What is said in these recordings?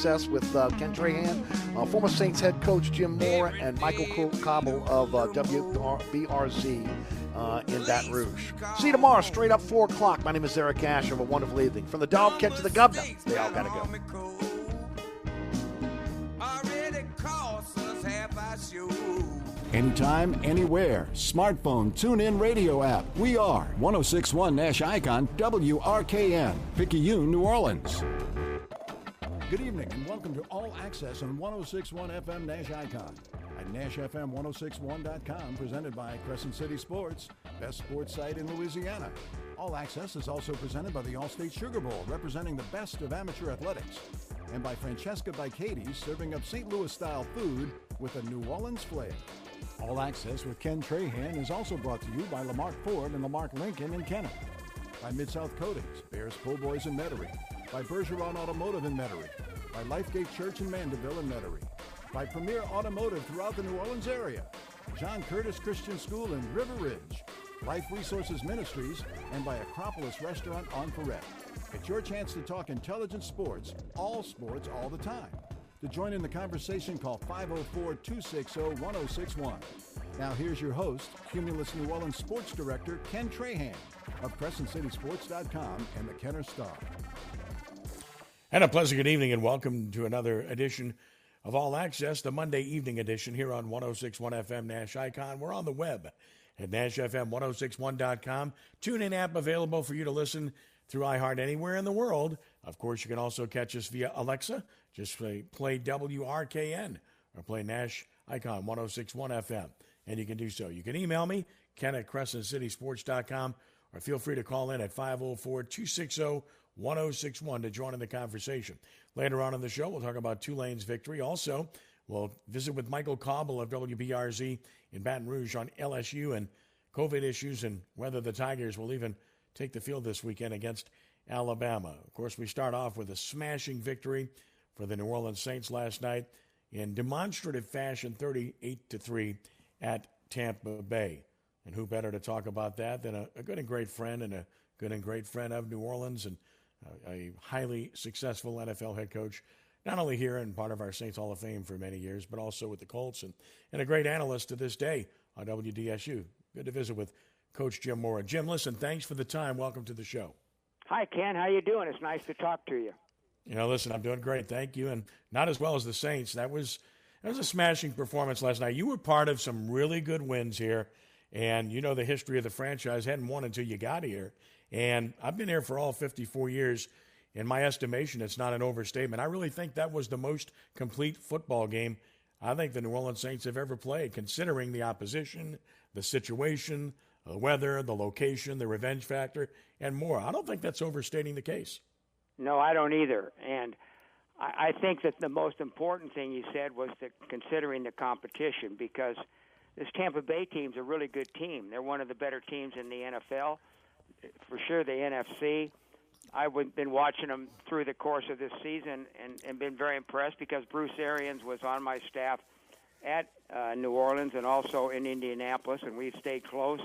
Access with Ken Trahan, former Saints head coach Jim Mora, and Michael Cobble of WBRZ in Baton Rouge. See you tomorrow, straight up 4 o'clock. My name is Eric Cash. Have a wonderful evening. From the dog catch to the governor, they all got to go. Anytime, anywhere. Smartphone, tune-in radio app. We are 1061 Nash Icon, WRKN, Picayune, New Orleans. Good evening and welcome to All Access on 1061 FM Nash Icon. At NashFM1061.com, presented by Crescent City Sports, best sports site in Louisiana. All Access is also presented by the All-State Sugar Bowl, representing the best of amateur athletics. And by Francesca by Katie, serving up St. Louis-style food with a New Orleans flair. All Access with Ken Trahan is also brought to you by Lamarck Ford and Lamarck Lincoln in Kennet. By Mid-South Coatings, Bears Pull Boys in Metairie. By Bergeron Automotive in Metairie. By Lifegate Church in Mandeville in Metairie. By Premier Automotive throughout the New Orleans area. John Curtis Christian School in River Ridge. Life Resources Ministries, and by Acropolis Restaurant on Ferret. It's your chance to talk intelligent sports all the time. To join in the conversation, call 504-260-1061. Now here's your host, Cumulus New Orleans Sports Director Ken Trahan of CrescentCitySports.com and the Kenner Star. And a pleasant good evening and welcome to another edition of All Access, the Monday evening edition here on 1061 FM Nash Icon. We're on the web at NashFM1061.com. TuneIn app available for you to listen through iHeart anywhere in the world. Of course, you can also catch us via Alexa. Just play WRKN or play Nash Icon 1061 FM, and you can do so. You can email me, Ken at CrescentCitySports.com, or feel free to call in at 504-260-1061 to join in the conversation. Later on in the show, we'll talk about Tulane's victory. Also, we'll visit with Michael Cobble of WBRZ in Baton Rouge on LSU and COVID issues and whether the Tigers will even take the field this weekend against Alabama. Of course, we start off with a smashing victory for the New Orleans Saints last night in demonstrative fashion, 38-3 at Tampa Bay. And who better to talk about that than a good and great friend and a good and great friend of New Orleans and a highly successful NFL head coach, not only here and part of our Saints Hall of Fame for many years, but also with the Colts and a great analyst to this day on WDSU. Good to visit with Coach Jim Mora. Jim, listen, thanks for the time. Welcome to the show. Hi, Ken. How you doing? It's nice to talk to you. You know, listen, I'm doing great. Thank you. And not as well as the Saints. That was a smashing performance last night. You were part of some really good wins here. And you know the history of the franchise. Hadn't won until you got here. And I've been here for all 54 years. In my estimation, it's not an overstatement. I really think that was the most complete football game I think the New Orleans Saints have ever played, considering the opposition, the situation, the weather, the location, the revenge factor, and more. I don't think that's overstating the case. No, I don't either. And I think that the most important thing you said was that considering the competition, because this Tampa Bay team's a really good team. They're one of the better teams in the NFL, for sure the NFC. I've been watching them through the course of this season and been very impressed because Bruce Arians was on my staff at New Orleans and also in Indianapolis, and we've stayed close.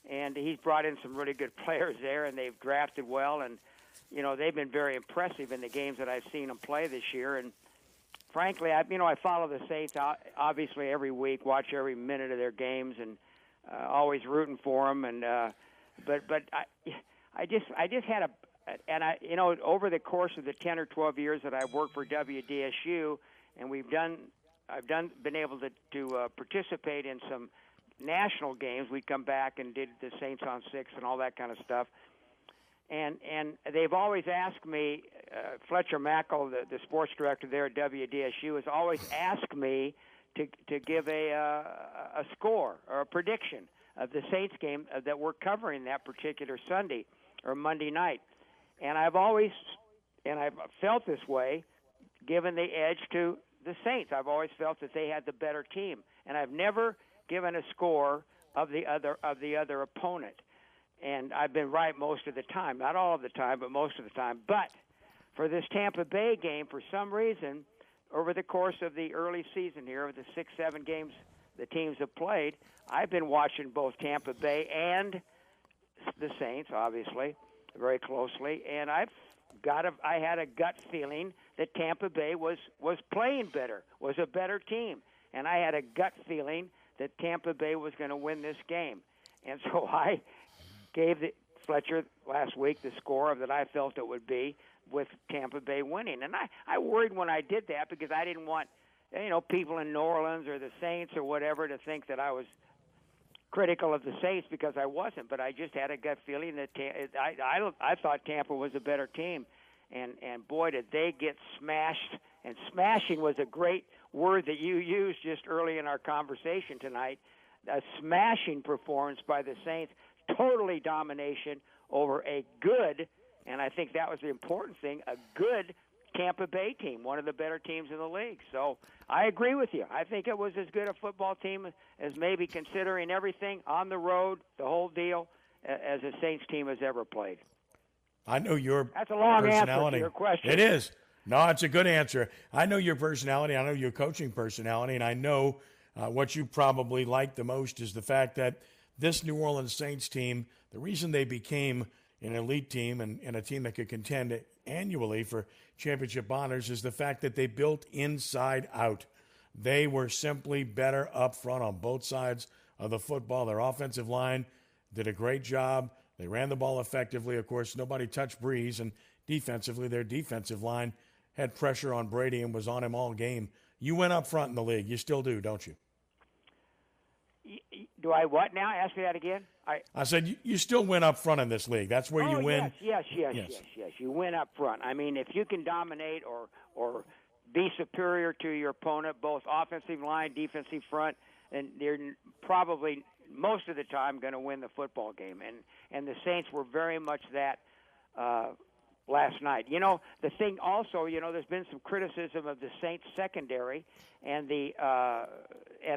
And he's brought in some really good players there, and they've drafted well. And, you know, they've been very impressive in the games that I've seen them play this year. And, frankly, I follow the Saints obviously every week, watch every minute of their games, and always rooting for them. And but I just had a and I over the course of the 10 or 12 years that I've worked for WDSU, and I've been able to participate in some national games. We come back and did the Saints on 6 and all that kind of stuff. And they've always asked me, Fletcher Mackel, the sports director there at WDSU, has always asked me to give a score or a prediction of the Saints game that we're covering that particular Sunday or Monday night. And I've felt this way, given the edge to the Saints. I've always felt that they had the better team, and I've never given a score of the other opponent. And I've been right most of the time, not all of the time, but most of the time. But for this Tampa Bay game, for some reason, over the course of the early season here, of the 6-7 games the teams have played, I've been watching both Tampa Bay and the Saints, obviously, very closely, and I had a gut feeling that Tampa Bay was playing better, was a better team. And I had a gut feeling that Tampa Bay was going to win this game. And so I gave Fletcher last week the score that I felt it would be with Tampa Bay winning. And I worried when I did that because I didn't want, people in New Orleans or the Saints or whatever to think that I was critical of the Saints, because I wasn't. But I just had a gut feeling that I thought Tampa was a better team. And boy, did they get smashed. And smashing was a great word that you used just early in our conversation tonight. A smashing performance by the Saints, totally domination over a good, and I think that was the important thing, a good Tampa Bay team, one of the better teams in the league. So I agree with you. I think it was as good a football team as maybe, considering everything on the road, the whole deal, as a Saints team has ever played. I know your That's a long personality. answer to your question. It is. No, it's a good answer. I know your personality. I know your coaching personality, and I know what you probably like the most is the fact that this New Orleans Saints team, the reason they became an elite team and a team that could contend annually for championship honors is the fact that they built inside out. They were simply better up front on both sides of the football. Their offensive line did a great job. They ran the ball effectively. Of course, nobody touched Breeze, and defensively, their defensive line had pressure on Brady and was on him all game. You went up front in the league. You still do, don't you? Do I what now? Ask me that again. I said you still win up front in this league. That's where you win. Yes. You win up front. I mean, if you can dominate or be superior to your opponent, both offensive line, defensive front, and they're probably most of the time going to win the football game. And the Saints were very much that last night. The thing also, there's been some criticism of the Saints secondary, and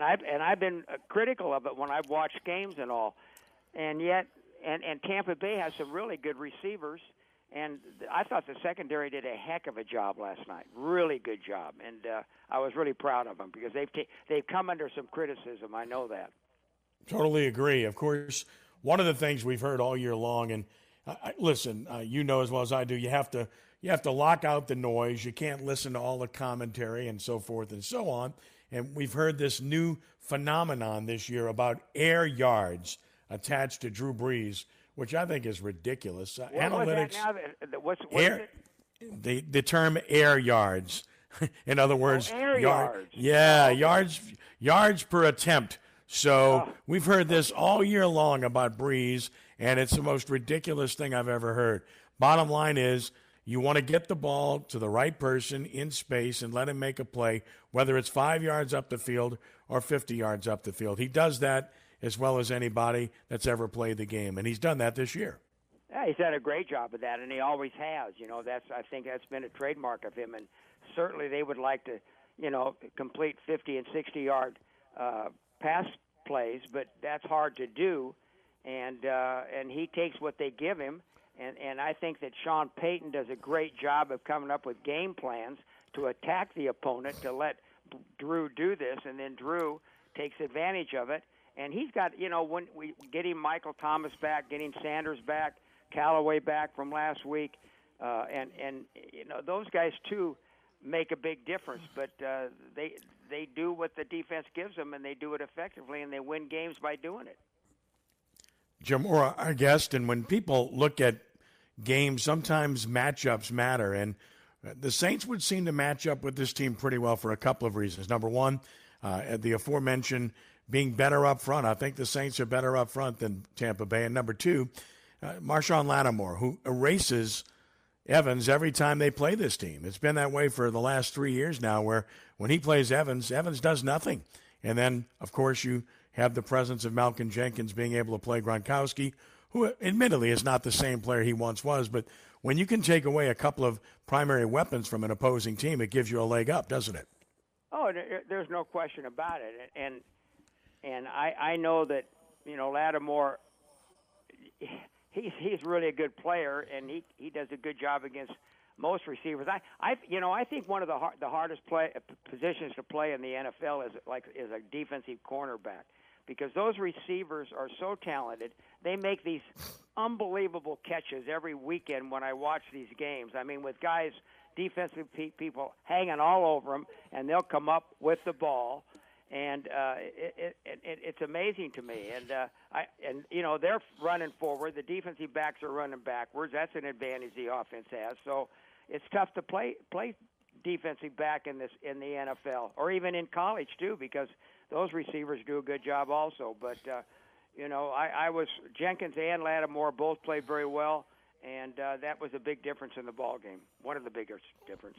I've been critical of it when I've watched games and all. And yet, and Tampa Bay has some really good receivers, and I thought the secondary did a heck of a job last night. Really good job, and I was really proud of them because they've come under some criticism. I know that. Totally agree. Of course, one of the things we've heard all year long, and listen, you know as well as I do, you have to lock out the noise. You can't listen to all the commentary and so forth and so on. And we've heard this new phenomenon this year about air yards attached to Drew Brees, which I think is ridiculous. Analytics. What's it? The term air yards. In other words, air yards. Yeah, yards per attempt. So we've heard this all year long about Brees, and it's the most ridiculous thing I've ever heard. Bottom line is, you want to get the ball to the right person in space and let him make a play, whether it's 5 yards up the field or 50 yards up the field. He does that as well as anybody that's ever played the game, and he's done that this year. Yeah, he's done a great job of that, and he always has. I think that's been a trademark of him, and certainly they would like to, complete 50 and 60-yard pass plays, but that's hard to do, and he takes what they give him. And I think that Sean Payton does a great job of coming up with game plans to attack the opponent, to let Drew do this, and then Drew takes advantage of it. And he's got, when we getting Michael Thomas back, getting Sanders back, Callaway back from last week, and those guys too make a big difference. But they do what the defense gives them, and they do it effectively, and they win games by doing it. Jim Mora, our guest, and when people look at games, sometimes matchups matter, and the Saints would seem to match up with this team pretty well for a couple of reasons. Number one, the aforementioned being better up front. I think the Saints are better up front than Tampa Bay. And number two, Marshawn Lattimore, who erases Evans every time they play this team. It's been that way for the last 3 years now, where when he plays Evans does nothing. And then, of course, you have the presence of Malcolm Jenkins being able to play Gronkowski, who admittedly is not the same player he once was. But when you can take away a couple of primary weapons from an opposing team, it gives you a leg up, doesn't it? Oh, there's no question about it. And I know that, Lattimore, he's really a good player, and he does a good job against most receivers. I think one of the hardest positions to play in the NFL is a defensive cornerback, because those receivers are so talented. They make these unbelievable catches every weekend when I watch these games. I mean, with guys defensive people hanging all over them, and they'll come up with the ball. And it's amazing to me. And they're running forward. The defensive backs are running backwards. That's an advantage the offense has. So it's tough to play defensive back in the NFL, or even in college too, because those receivers do a good job also. But Jenkins and Lattimore both played very well, and that was a big difference in the ball game. One of the biggest difference.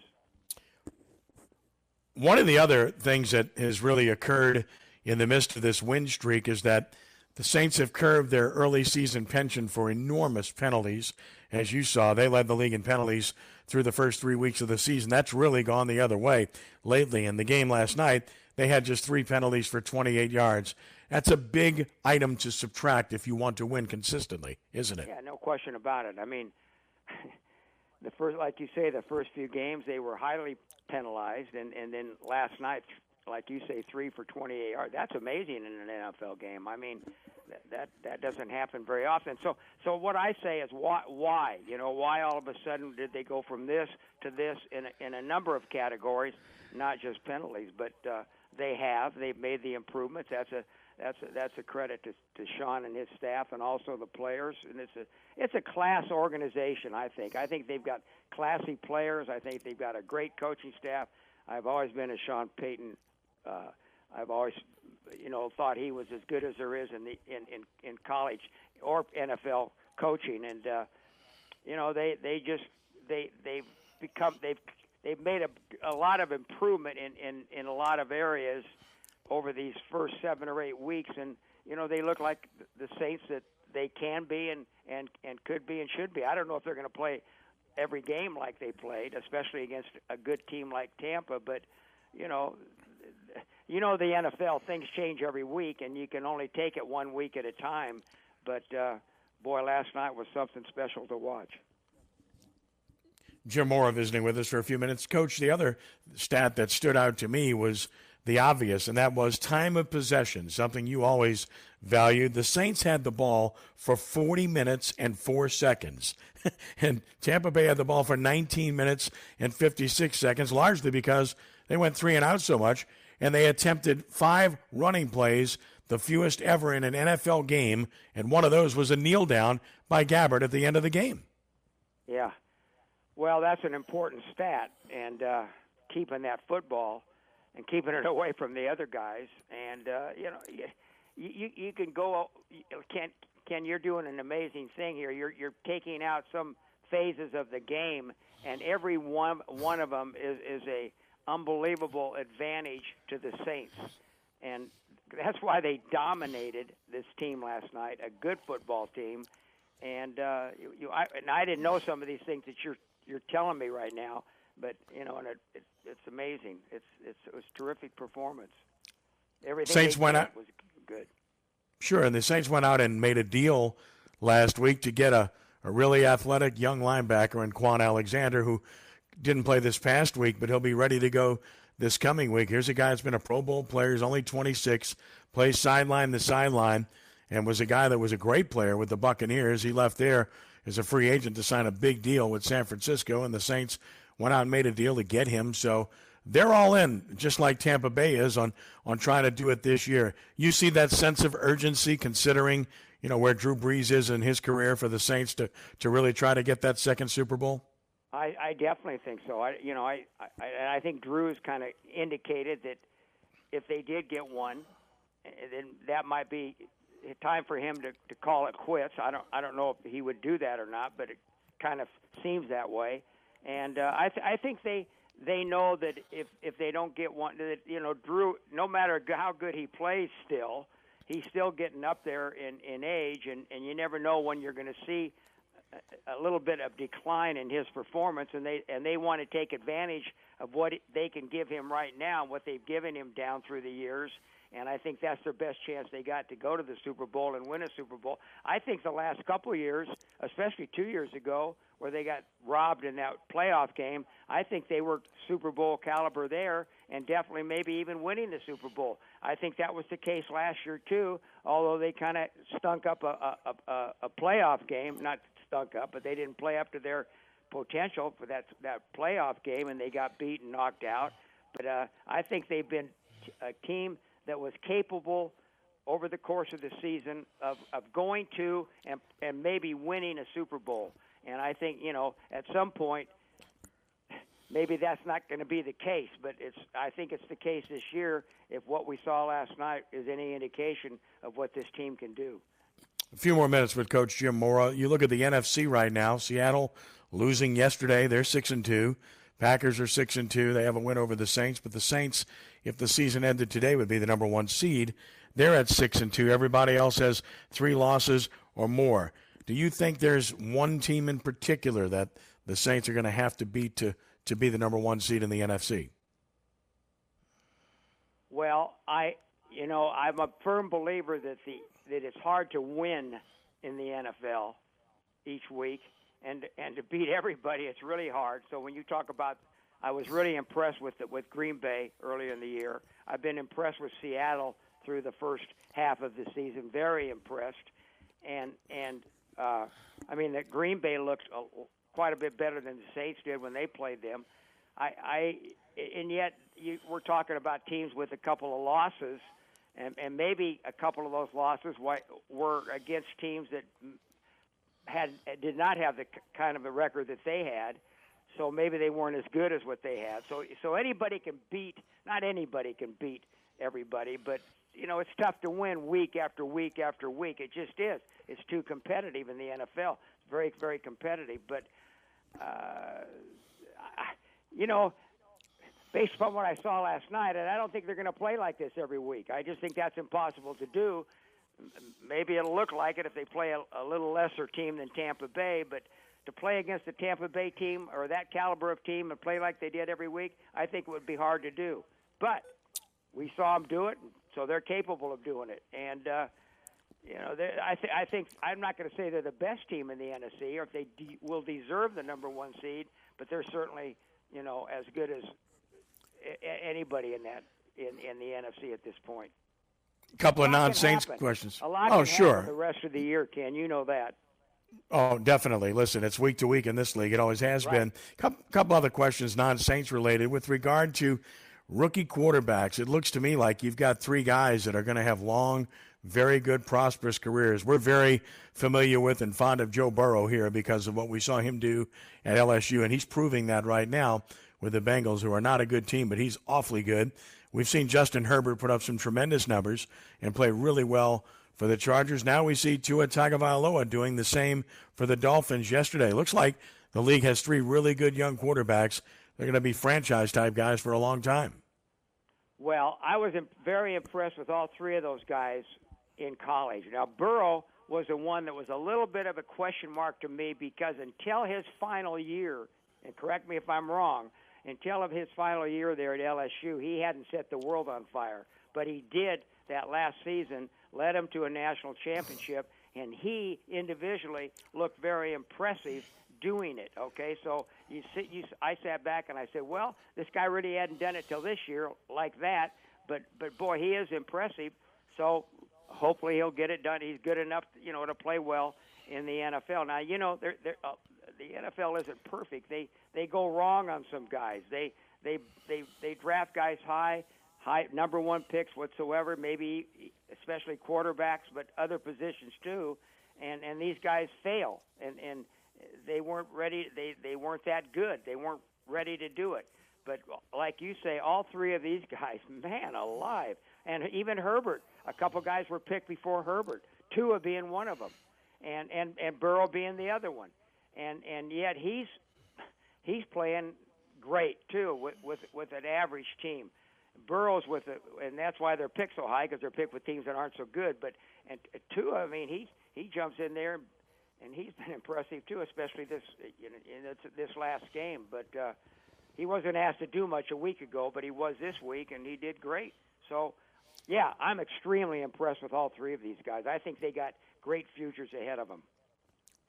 One of the other things that has really occurred in the midst of this win streak is that the Saints have curbed their early season penchant for enormous penalties. As you saw, they led the league in penalties through the first 3 weeks of the season. That's really gone the other way lately. In the game last night, they had just 3 penalties for 28 yards. That's a big item to subtract if you want to win consistently, isn't it? Yeah, no question about it. I mean, like you say, the first few games they were highly penalized, and then last night, like you say, 3 for 28 yards. That's amazing in an NFL game. I mean, that doesn't happen very often. So what I say is why? Why all of a sudden did they go from this to this in a number of categories, not just penalties, but they've made the improvements. That's a credit to Sean and his staff, and also the players. And it's a class organization. I think they've got classy players. I think they've got a great coaching staff. I've always been a Sean Payton. I've always, thought he was as good as there is in college or NFL coaching. And they've made a lot of improvement in a lot of areas over these first 7 or 8 weeks, and they look like the Saints that they can be and could be and should be. I don't know if they're going to play every game like they played, especially against a good team like Tampa, but the NFL, things change every week, and you can only take it 1 week at a time. But boy, last night was something special to watch. Jim Mora visiting with us for a few minutes. Coach, the other stat that stood out to me was the obvious, and that was time of possession, something you always valued. The Saints had the ball for 40 minutes and 4 seconds, and Tampa Bay had the ball for 19 minutes and 56 seconds, largely because they went 3 and out so much, and they attempted 5 running plays, the fewest ever in an NFL game, and one of those was a kneel down by Gabbert at the end of the game. Yeah. Well, that's an important stat, and keeping that football and keeping it away from the other guys. And, you can go – Ken, you're doing an amazing thing here. You're taking out some phases of the game, and every one of them is a unbelievable advantage to the Saints. And that's why they dominated this team last night, a good football team. And I didn't know some of these things that you're telling me right now, but and it's amazing. It was terrific performance. Everything Saints went out was good. Sure, and the Saints went out and made a deal last week to get a really athletic young linebacker in Quan Alexander, who didn't play this past week, but he'll be ready to go this coming week. Here's a guy that's been a Pro Bowl player. He's only 26, plays sideline to sideline, and was a guy that was a great player with the Buccaneers. He left there as a free agent to sign a big deal with San Francisco, and the Saints went out and made a deal to get him. So they're all in, just like Tampa Bay is, on trying to do it this year. You see that sense of urgency considering, where Drew Brees is in his career for the Saints to really try to get that second Super Bowl? I definitely think so. I think Drew's kind of indicated that if they did get one, then that might be time for him to call it quits. I don't know if he would do that or not, but it kind of seems that way. And I think they know that if they don't get one, that Drew, no matter how good he plays, he's still getting up there in age, and you never know when you're going to see a little bit of decline in his performance, and they want to take advantage of what they can give him right now, what they've given him down through the years. And I think that's their best chance they got to go to the Super Bowl and win a Super Bowl. I think the last couple of years, especially 2 years ago, where they got robbed in that playoff game, I think they were Super Bowl caliber there, and definitely maybe even winning the Super Bowl. I think that was the case last year too, although they kind of stunk up a playoff game. Not stunk up, but they didn't play up to their potential for that playoff game, and they got beat and knocked out. But I think they've been a team that was capable over the course of the season of going to and maybe winning a Super Bowl. And I think, at some point, maybe that's not going to be the case, but I think it's the case this year if what we saw last night is any indication of what this team can do. A few more minutes with Coach Jim Mora. You look at the NFC right now. Seattle losing yesterday. They're 6-2. Packers are 6-2. They have a win over the Saints, but the Saints, if the season ended today, would be the number 1 seed. They're at 6-2. Everybody else has 3 losses or more. Do you think there's one team in particular that the Saints are going to have to beat to be the number 1 seed in the NFC? Well, I'm a firm believer that it's hard to win in the NFL each week, and to beat everybody, it's really hard. So when you talk about, I was really impressed with Green Bay earlier in the year. I've been impressed with Seattle through the first half of the season, very impressed, and I mean that Green Bay looks quite a bit better than the Saints did when they played them. And yet we're talking about teams with a couple of losses, and maybe a couple of those losses were against teams that did not have the kind of a record that they had, so maybe they weren't as good as what they had. So anybody can beat, not anybody can beat everybody, but it's tough to win week after week after week. It just is. It's too competitive in the NFL. It's very, very competitive. But, based upon what I saw last night, and I don't think they're going to play like this every week. I just think that's impossible to do. Maybe it'll look like it if they play a little lesser team than Tampa Bay, but to play against the Tampa Bay team or that caliber of team and play like they did every week, I think it would be hard to do. But we saw them do it, so they're capable of doing it. And, I think I'm not going to say they're the best team in the NFC or if they will deserve the number 1 seed, but they're certainly, as good as anybody in the NFC at this point. A couple of non-Saints questions. A lot can happen the rest of the year, Ken. You know that. Oh, definitely. Listen, it's week to week in this league. It always has been. Couple other questions, non-Saints related. With regard to rookie quarterbacks, it looks to me like you've got 3 guys that are going to have long, very good, prosperous careers. We're very familiar with and fond of Joe Burrow here because of what we saw him do at LSU, and he's proving that right now with the Bengals, who are not a good team, but he's awfully good. We've seen Justin Herbert put up some tremendous numbers and play really well for the Chargers. Now we see Tua Tagovailoa doing the same for the Dolphins yesterday. Looks like the league has 3 really good young quarterbacks. They're going to be franchise-type guys for a long time. Well, I was very impressed with all 3 of those guys in college. Now, Burrow was the one that was a little bit of a question mark to me because until his final year, and correct me if I'm wrong, until of his final year there at LSU, he hadn't set the world on fire. But he did that last season, led him to a national championship, and he individually looked very impressive doing it, okay? So I sat back and I said, well, this guy really hadn't done it till this year like that, but boy, he is impressive. So hopefully he'll get it done. He's good enough, to play well in the NFL. Now, the NFL isn't perfect. They go wrong on some guys. They draft guys high number 1 picks whatsoever, maybe especially quarterbacks, but other positions too. And these guys fail, and they weren't ready. They weren't that good. They weren't ready to do it. But like you say, all 3 of these guys, man alive, and even Herbert. A couple guys were picked before Herbert, Tua being one of them, and Burrow being the other one. And yet he's playing great too with an average team. Burrow's and that's why they're picked so high because they're picked with teams that aren't so good. But Tua, I mean, he jumps in there and he's been impressive too, especially this last game. But he wasn't asked to do much a week ago, but he was this week and he did great. So yeah, I'm extremely impressed with all 3 of these guys. I think they got great futures ahead of them.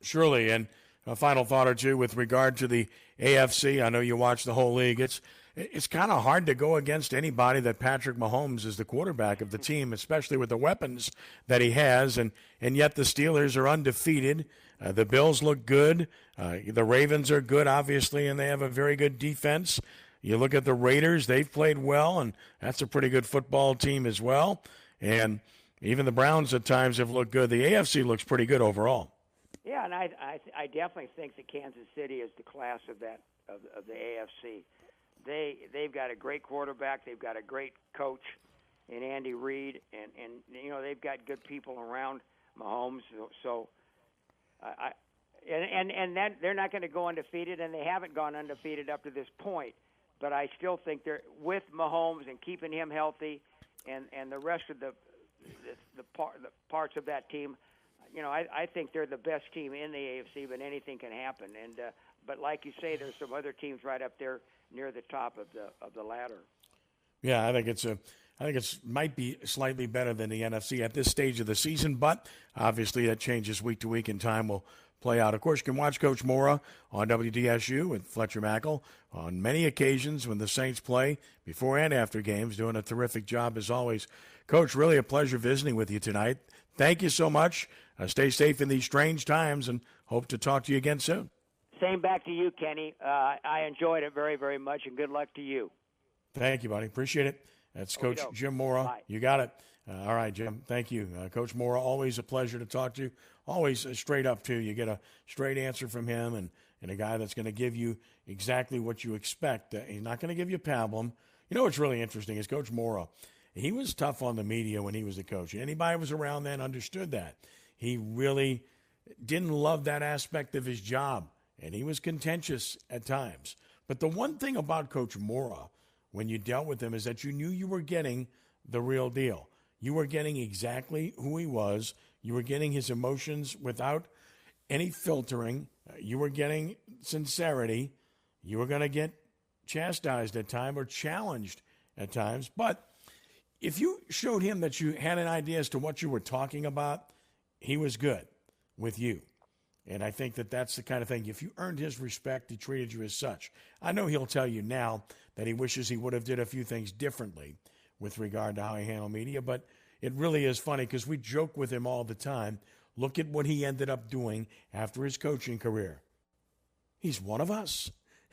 Surely, and a final thought or two with regard to the AFC. I know you watch the whole league. It's it's kind of hard to go against anybody that Patrick Mahomes is the quarterback of the team, especially with the weapons that he has. And yet the Steelers are undefeated. The Bills look good. The Ravens are good, obviously, and they have a very good defense. You look at the Raiders, they've played well, and that's a pretty good football team as well. And even the Browns at times have looked good. The AFC looks pretty good overall. Yeah, and I definitely think that Kansas City is the class of the AFC. They've got a great quarterback. They've got a great coach in Andy Reid, and they've got good people around Mahomes. So that they're not going to go undefeated, and they haven't gone undefeated up to this point. But I still think they're with Mahomes and keeping him healthy, and the rest of the parts of that team. I think they're the best team in the AFC, but anything can happen. And but like you say, there's some other teams right up there near the top of the ladder. Yeah, I think it's might be slightly better than the NFC at this stage of the season, but obviously that changes week to week, and time will play out. Of course, you can watch Coach Mora on WDSU with Fletcher Mackel on many occasions when the Saints play, before and after games, doing a terrific job as always. Coach, really a pleasure visiting with you tonight. Thank you so much. Stay safe in these strange times, and hope to talk to you again soon. Same back to you, Kenny. I enjoyed it very, very much, and good luck to you. Thank you, buddy. Appreciate it. That's Coach Jim Mora. Bye. You got it. All right, Jim. Thank you. Coach Mora, always a pleasure to talk to. Always straight up, too. You get a straight answer from him, and a guy that's going to give you exactly what you expect. He's not going to give you pablum. You know what's really interesting is Coach Mora. He was tough on the media when he was the coach. Anybody who was around then understood that. He really didn't love that aspect of his job, and he was contentious at times. But the one thing about Coach Mora, when you dealt with him, is that you knew you were getting the real deal. You were getting exactly who he was. You were getting his emotions without any filtering. You were getting sincerity. You were going to get chastised at times or challenged at times. But if you showed him that you had an idea as to what you were talking about, he was good with you. And I think that that's the kind of thing. If you earned his respect, he treated you as such. I know he'll tell you now that he wishes he would have did a few things differently with regard to how he handled media, but it really is funny because we joke with him all the time. Look at what he ended up doing after his coaching career. He's one of us.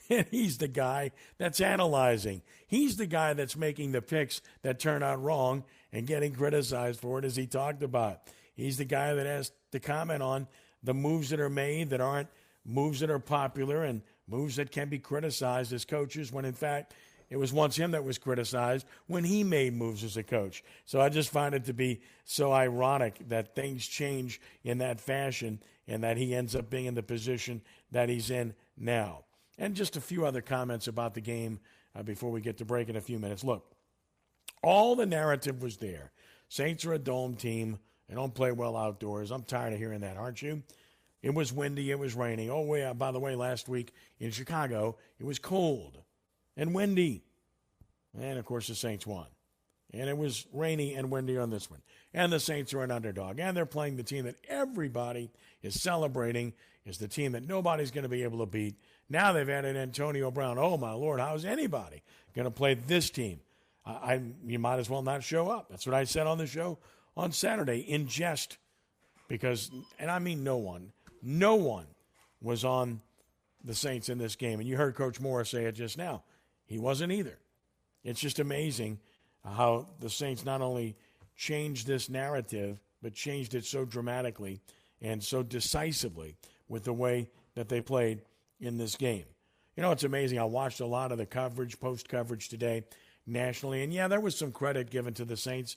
And he's the guy that's analyzing. He's the guy that's making the picks that turn out wrong and getting criticized for it, as he talked about. He's the guy that has to comment on the moves that are made that aren't moves that are popular and moves that can be criticized as coaches when, in fact, it was once him that was criticized when he made moves as a coach. So I just find it to be so ironic that things change in that fashion and that he ends up being in the position that he's in now. And just a few other comments about the game before we get to break in a few minutes. Look, all the narrative was there. Saints are a dome team. They don't play well outdoors. I'm tired of hearing that, aren't you? It was windy. It was raining. Oh, yeah, by the way, last week in Chicago, it was cold and windy. And, of course, the Saints won. And it was rainy and windy on this one. And the Saints are an underdog. And they're playing the team that everybody is celebrating is the team that nobody's going to be able to beat. Now they've added Antonio Brown. Oh, my Lord, how is anybody going to play this team? You might as well not show up. That's what I said on the show on Saturday in jest. Because, and I mean no one was on the Saints in this game. And you heard Coach Mora say it just now. He wasn't either. It's just amazing how the Saints not only changed this narrative, but changed it so dramatically and so decisively with the way that they played in this game. You know, it's amazing. I watched a lot of the coverage, post-coverage today nationally. And, yeah, there was some credit given to the Saints.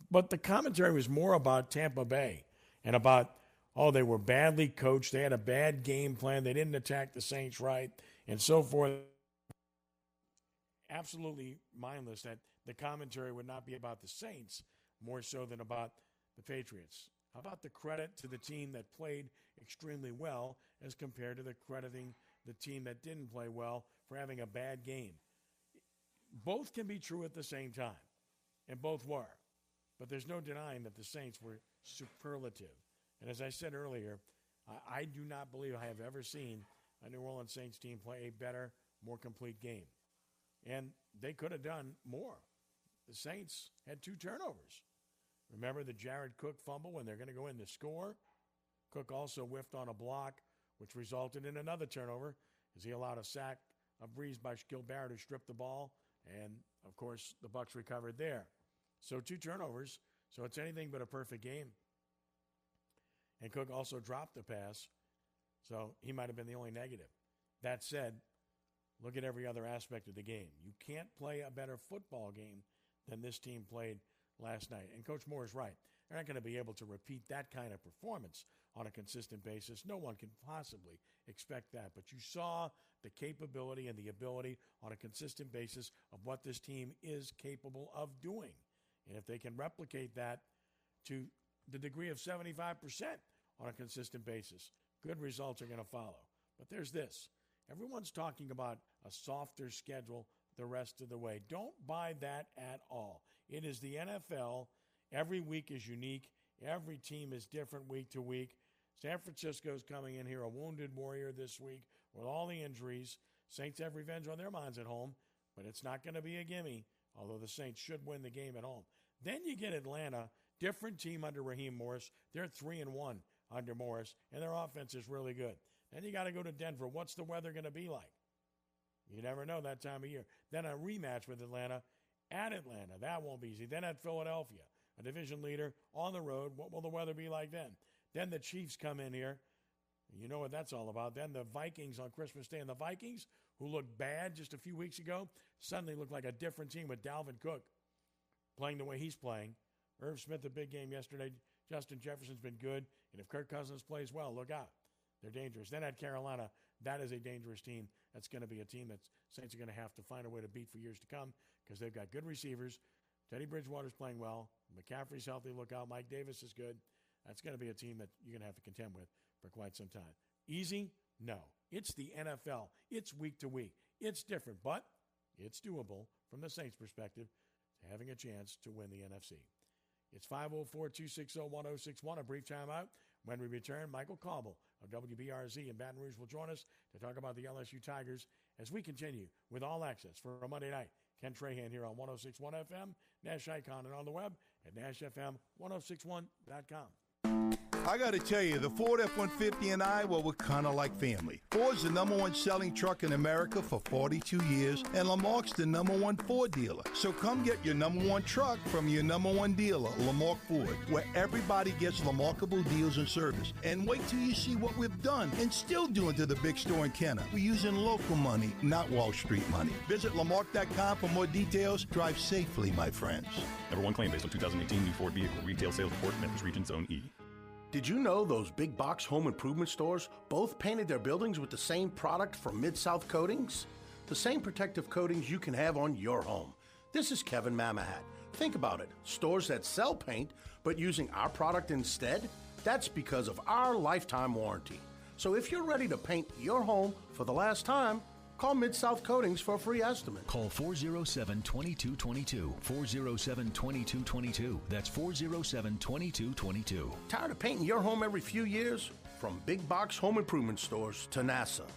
But the commentary was more about Tampa Bay and about, oh, they were badly coached. They had a bad game plan. They didn't attack the Saints right and so forth. Absolutely mindless that the commentary would not be about the Saints more so than about the Patriots. How about the credit to the team that played extremely well as compared to the crediting the team that didn't play well for having a bad game? Both can be true at the same time, and both were. But there's no denying that the Saints were superlative. And as I said earlier, I do not believe I have ever seen a New Orleans Saints team play a better, more complete game. and they could have done more. The Saints had 2 turnovers. Remember the Jared Cook fumble when they're going to go in to score? Cook also whiffed on a block, which resulted in another turnover as he allowed a sack of Breeze by Shaquille Barrett, who stripped the ball, and, of course, the Bucs recovered there. So 2 turnovers, so it's anything but a perfect game. And Cook also dropped the pass, so he might have been the only negative. That said, look at every other aspect of the game. You can't play a better football game than this team played last night. And Coach Moore is right. They're not going to be able to repeat that kind of performance on a consistent basis. No one can possibly expect that. But you saw the capability and the ability on a consistent basis of what this team is capable of doing. And if they can replicate that to the degree of 75% on a consistent basis, good results are going to follow. But there's this. Everyone's talking about a softer schedule the rest of the way. Don't buy that at all. It is the NFL. Every week is unique. Every team is different week to week. San Francisco's coming in here a wounded warrior this week with all the injuries. Saints have revenge on their minds at home, but it's not going to be a gimme, although the Saints should win the game at home. Then you get Atlanta, different team under Raheem Morris. They're 3-1 under Morris, and their offense is really good. Then you got to go to Denver. What's the weather going to be like? You never know that time of year. Then a rematch with Atlanta at Atlanta. That won't be easy. Then at Philadelphia, a division leader on the road. What will the weather be like then? Then the Chiefs come in here. You know what that's all about. Then the Vikings on Christmas Day. And the Vikings, who looked bad just a few weeks ago, suddenly look like a different team with Dalvin Cook playing the way he's playing. Irv Smith, a big game yesterday. Justin Jefferson's been good. And if Kirk Cousins plays well, look out. They're dangerous. Then at Carolina, that is a dangerous team. That's going to be a team that Saints are going to have to find a way to beat for years to come because they've got good receivers. Teddy Bridgewater's playing well. McCaffrey's healthy. Look out. Mike Davis is good. That's going to be a team that you're going to have to contend with for quite some time. Easy? No. It's the NFL. It's week to week. It's different, but it's doable from the Saints' perspective to having a chance to win the NFC. It's 504-260-1061, a brief timeout. When we return, Michael Cauble of WBRZ in Baton Rouge will join us to talk about the LSU Tigers as we continue with All Access for a Monday night. Ken Trahan here on 106.1 FM, Nash Icon, and on the web at NashFM1061.com. I got to tell you, the Ford F-150 and I, well, we're kind of like family. Ford's the #1 selling truck in America for 42 years, and Lamarck's the #1 Ford dealer. So come get your #1 truck from your #1 dealer, Lamarck Ford, where everybody gets remarkable deals and service. And wait till you see what we've done and still doing to the big store in Kenner. We're using local money, not Wall Street money. Visit Lamarck.com for more details. Drive safely, my friends. #1 claim based on 2018 new Ford vehicle. Retail sales report, Memphis Region Zone E. Did you know those big box home improvement stores both painted their buildings with the same product from Mid-South Coatings? The same protective coatings you can have on your home. This is Kevin Mamahat. Think about it. Stores that sell paint but using our product instead? That's because of our lifetime warranty. So if you're ready to paint your home for the last time, call Mid-South Coatings for a free estimate. Call 407-2222. 407-2222. That's 407-2222. Tired of painting your home every few years? From big box home improvement stores to NASA,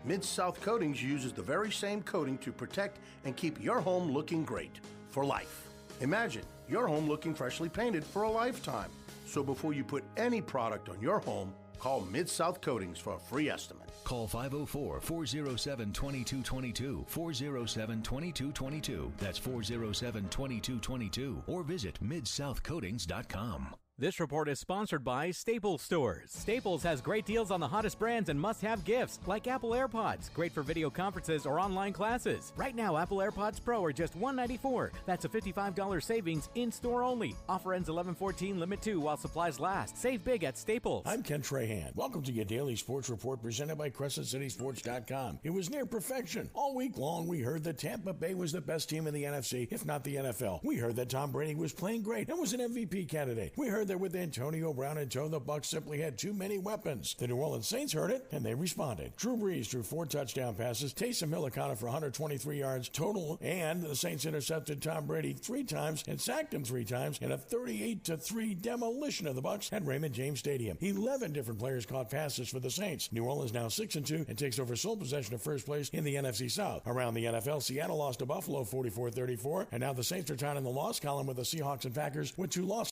Mid-South Coatings uses the very same coating to protect and keep your home looking great for life. Imagine your home looking freshly painted for a lifetime. So before you put any product on your home, call Mid-South Coatings for a free estimate. Call 504-407-2222, 407-2222. That's 407-2222. Or visit midsouthcoatings.com. This report is sponsored by Staples Stores. Staples has great deals on the hottest brands and must-have gifts, like Apple AirPods, great for video conferences or online classes. Right now, Apple AirPods Pro are just $194. That's a $55 savings in-store only. Offer ends 11/14, limit 2 while supplies last. Save big at Staples. I'm Ken Trahan. Welcome to your daily sports report presented by CrescentCitySports.com. It was near perfection. All week long, we heard that Tampa Bay was the best team in the NFC, if not the NFL. We heard that Tom Brady was playing great and was an MVP candidate. We heard that together with Antonio Brown in tow, the Bucs simply had too many weapons. The New Orleans Saints heard it, and they responded. Drew Brees threw 4 touchdown passes. Taysom Hill accounted for 123 yards total, and the Saints intercepted Tom Brady 3 times and sacked him 3 times in a 38-3 demolition of the Bucs at Raymond James Stadium. 11 different players caught passes for the Saints. New Orleans now 6-2 and takes over sole possession of first place in the NFC South. Around the NFL, Seattle lost to Buffalo 44-34, and now the Saints are tied in the loss column with the Seahawks and Packers with 2 losses.